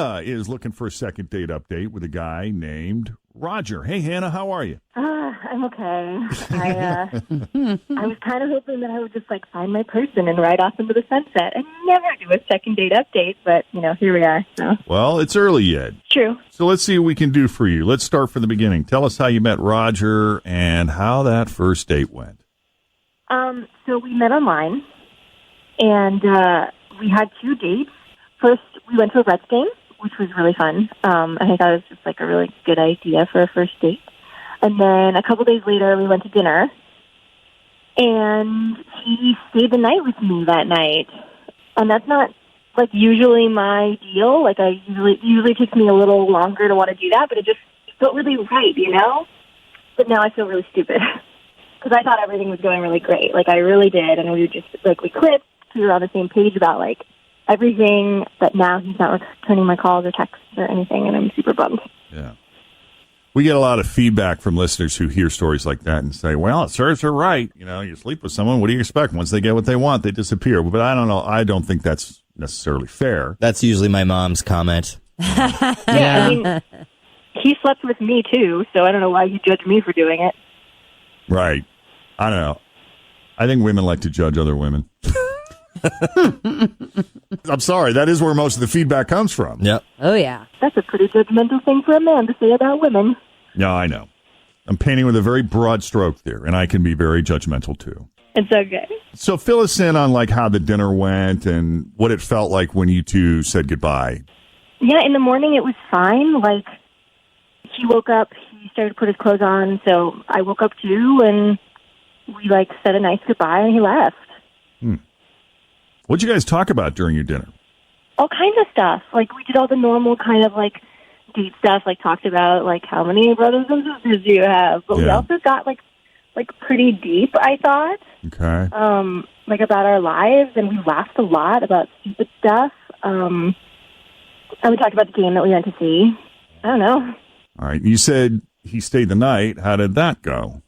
Is looking for a second date update with a guy named Roger. Hey, Hannah, how are you? I'm okay. I was kind of hoping that I would just find my person and ride off into the sunset and never do a second date update, but here we are. So. Well, it's early yet. True. So let's see what we can do for you. Let's start from the beginning. Tell us how you met Roger and how that first date went. So we met online, and we had 2 dates. First, we went to a Reds game, which was really fun. I think that was just a really good idea for a first date. And then a couple days later, we went to dinner, and he stayed the night with me that night. And that's not usually my deal. Usually takes me a little longer to want to do that, but it just felt really right, But now I feel really stupid because I thought everything was going really great. I really did, and we were just we clicked. We were on the same page about everything, but now he's not returning my calls or texts or anything, and I'm super bummed. Yeah. We get a lot of feedback from listeners who hear stories like that and say, well, it serves her right. You sleep with someone, what do you expect? Once they get what they want, they disappear. But I don't know. I don't think that's necessarily fair. That's usually my mom's comment. Yeah, I mean, he slept with me, too, so I don't know why you judge me for doing it. Right. I don't know. I think women like to judge other women. I'm sorry. That is where most of the feedback comes from. Yep. Oh, yeah. That's a pretty judgmental thing for a man to say about women. No, I know. I'm painting with a very broad stroke there, and I can be very judgmental, too. It's okay. So fill us in on how the dinner went and what it felt like when you two said goodbye. Yeah, in the morning it was fine. He woke up, he started to put his clothes on, so I woke up too, and we said a nice goodbye, and he left. What'd you guys talk about during your dinner? All kinds of stuff. We did all the normal kind of date stuff, talked about how many brothers and sisters do you have. But we also got pretty deep, I thought. Okay. About our lives, and we laughed a lot about stupid stuff. And we talked about the game that we went to see. I don't know. All right. You said he stayed the night. How did that go?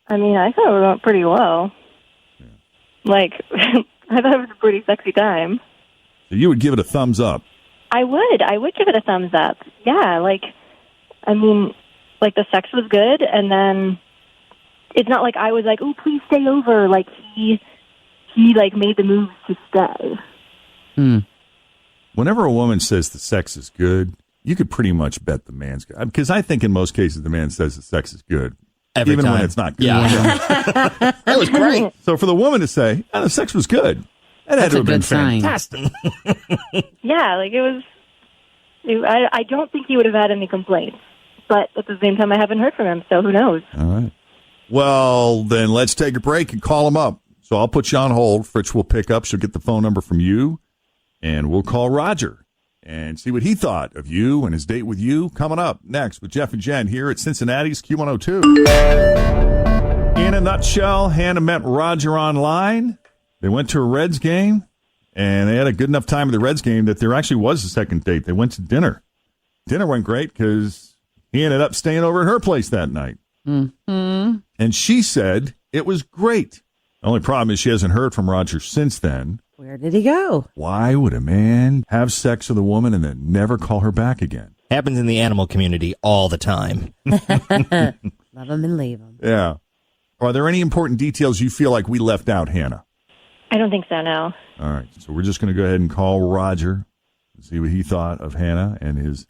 I mean, I thought it went pretty well. Yeah. I thought it was a pretty sexy time. So you would give it a thumbs up? I would give it a thumbs up. Yeah, the sex was good, and then it's not I was oh, please stay over. He made the moves to stay. Whenever a woman says the sex is good, you could pretty much bet the man's good. Because I think in most cases the man says the sex is good. Every time. When it's not good. Yeah. That was great. So for the woman to say, oh, the sex was good, that had to have been fantastic. Yeah, it was. I don't think he would have had any complaints. But at the same time, I haven't heard from him, so who knows? All right. Well, then let's take a break and call him up. So I'll put you on hold. Fritz will pick up. She'll get the phone number from you, and we'll call Roger and see what he thought of you and his date with you. Coming up next with Jeff and Jen here at Cincinnati's Q102. In a nutshell, Hannah met Roger online. They went to a Reds game, and they had a good enough time at the Reds game that there actually was a second date. They went to dinner. Dinner went great because he ended up staying over at her place that night. Mm-hmm. And she said it was great. The only problem is she hasn't heard from Roger since then. Where did he go? Why would a man have sex with a woman and then never call her back again? Happens in the animal community all the time. Love him and leave him. Yeah. Are there any important details you feel like we left out, Hannah? I don't think so, no. All right. So we're just going to go ahead and call Roger and see what he thought of Hannah and his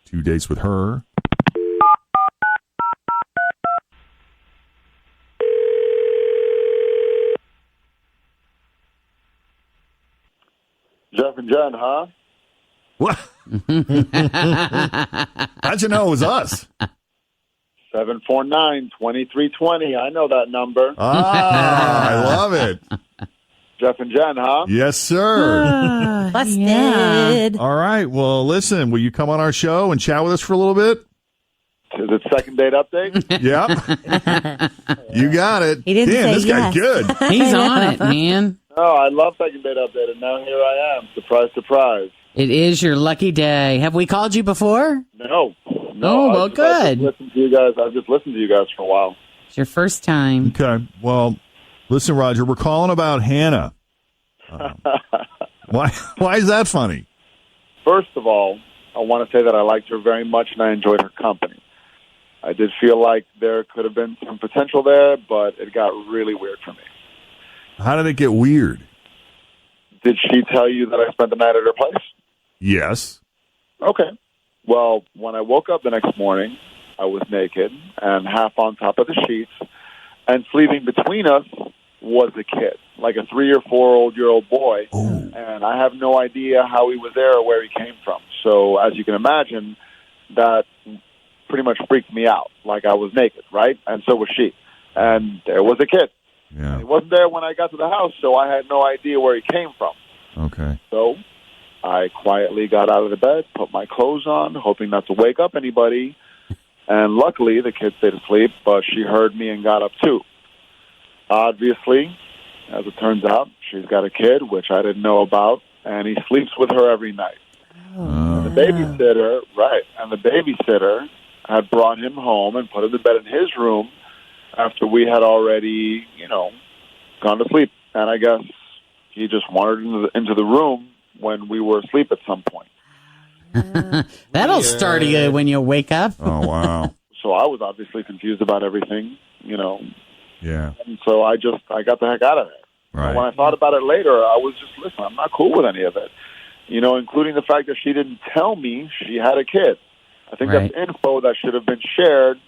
2 dates with her. Jeff and Jenn, huh? What? How'd you know it was us? 749-2320. I know that number. Ah, I love it. Jeff and Jenn, huh? Yes, sir. Busted. Yeah. All right. Well, listen, will you come on our show and chat with us for a little bit? Is it second date update? Yep. You got it. He didn't Damn, say this guy's yes. good. He's on it, man. Oh, I love second date update, and now here I am. Surprise, surprise. It is your lucky day. Have we called you before? No. Oh, well, good. I've just listened to you guys for a while. It's your first time. Okay. Well, listen, Roger, we're calling about Hannah. Why is that funny? First of all, I want to say that I liked her very much and I enjoyed her company. I did feel like there could have been some potential there, but it got really weird for me. How did it get weird? Did she tell you that I spent the night at her place? Yes. Okay. Well, when I woke up the next morning, I was naked and half on top of the sheets, and sleeping between us was a kid, like a 3 or 4-year-old boy. Ooh. And I have no idea how he was there or where he came from. So as you can imagine, that pretty much freaked me out, like I was naked, right? And so was she. And there was a kid. Yeah. He wasn't there when I got to the house, so I had no idea where he came from. Okay. So I quietly got out of the bed, put my clothes on, hoping not to wake up anybody. And luckily, the kid stayed asleep, but she heard me and got up too. Obviously, as it turns out, she's got a kid, which I didn't know about, and he sleeps with her every night. And the babysitter, and the babysitter had brought him home and put him to bed in his room after we had already, gone to sleep. And I guess he just wandered into the room when we were asleep at some point. That'll start you when you wake up. Oh, wow. So I was obviously confused about everything, Yeah. And so I got the heck out of there. Right. When I thought about it later, I was just, listen, I'm not cool with any of it. Including the fact that she didn't tell me she had a kid. I think Right. that's info that should have been shared,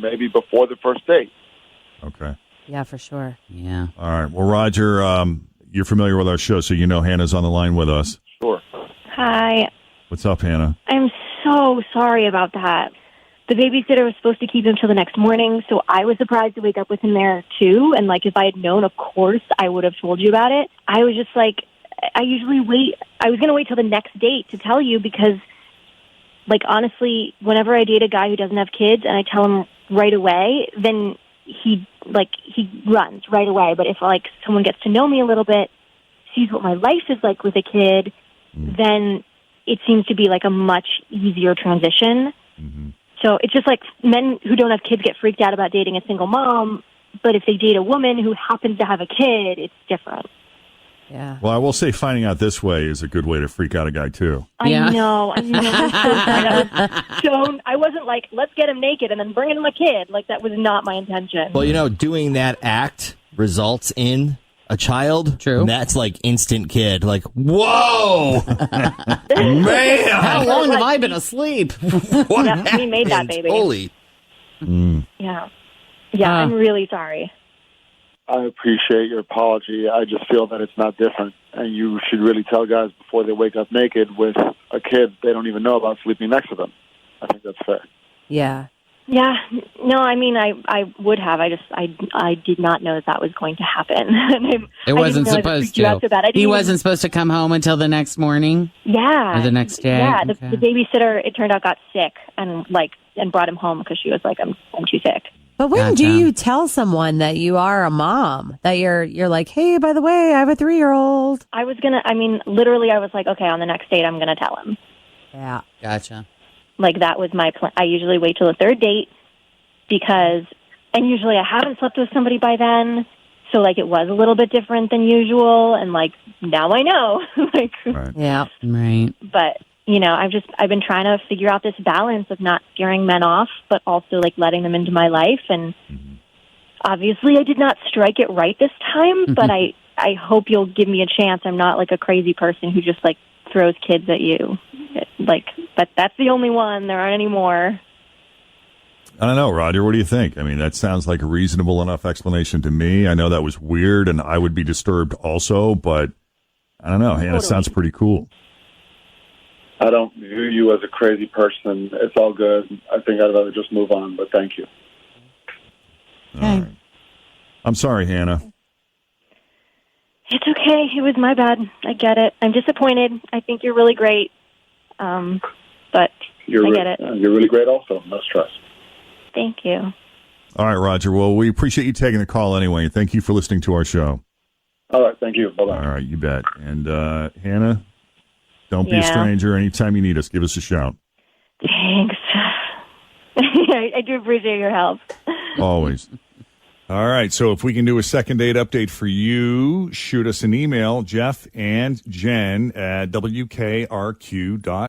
maybe before the first date. Okay. Yeah, for sure. Yeah. All right. Well, Roger, you're familiar with our show, so you know Hannah's on the line with us. Sure. Hi. What's up, Hannah? I'm so sorry about that. The babysitter was supposed to keep him till the next morning, so I was surprised to wake up with him there too. And if I had known, of course, I would have told you about it. I was just I usually wait. I was going to wait till the next date to tell you because, honestly, whenever I date a guy who doesn't have kids and I tell him right away, then he runs right away. But if someone gets to know me a little bit, sees what my life is like with a kid, then it seems to be a much easier transition. Mm-hmm. So it's just men who don't have kids get freaked out about dating a single mom, but if they date a woman who happens to have a kid, it's different. Yeah. Well, I will say finding out this way is a good way to freak out a guy, too. Yeah. I know. I wasn't let's get him naked and then bring in my kid. That was not my intention. Well, doing that act results in a child. True. And that's instant kid. Whoa! Man! How long have I been asleep? What Yeah, we made that baby. Holy. Yeah. Yeah, I'm really sorry. I appreciate your apology. I just feel that it's not different. And you should really tell guys before they wake up naked with a kid they don't even know about sleeping next to them. I think that's fair. Yeah. Yeah. No, I would have. I did not know that was going to happen. It wasn't supposed to. He wasn't supposed to come home until the next morning? Yeah. Or the next day? Yeah. Okay. The babysitter, it turned out, got sick and brought him home because she was I'm too sick. But when do Gotcha. you tell someone that you are a mom? That you're hey, by the way, I have a 3-year-old. I was literally, I was okay, on the next date, I'm going to tell him. Yeah. Gotcha. That was my plan. I usually wait till the third date and usually I haven't slept with somebody by then. So it was a little bit different than usual. And now I know, Right. Yeah. Right. but I've been trying to figure out this balance of not scaring men off, but also letting them into my life. And obviously I did not strike it right this time, but I hope you'll give me a chance. I'm not a crazy person who just throws kids at you. But that's the only one. There aren't any more. I don't know, Roger. What do you think? I mean, that sounds like a reasonable enough explanation to me. I know that was weird, and I would be disturbed also, but I don't know. Hannah sounds pretty cool. I don't view you as a crazy person. It's all good. I think I'd rather just move on, but thank you. All right. I'm sorry, Hannah. It's okay. It was my bad. I get it. I'm disappointed. I think you're really great. But I get it. You're really great also. No stress. Thank you. All right, Roger. Well, we appreciate you taking the call anyway. Thank you for listening to our show. All right. Thank you. Bye-bye. All right, you bet. And Hannah, don't be a Yeah. stranger. Anytime you need us, give us a shout. Thanks. I do appreciate your help. Always. All right, so if we can do a second date update for you, shoot us an email, Jeff and Jen at WKRQ.com.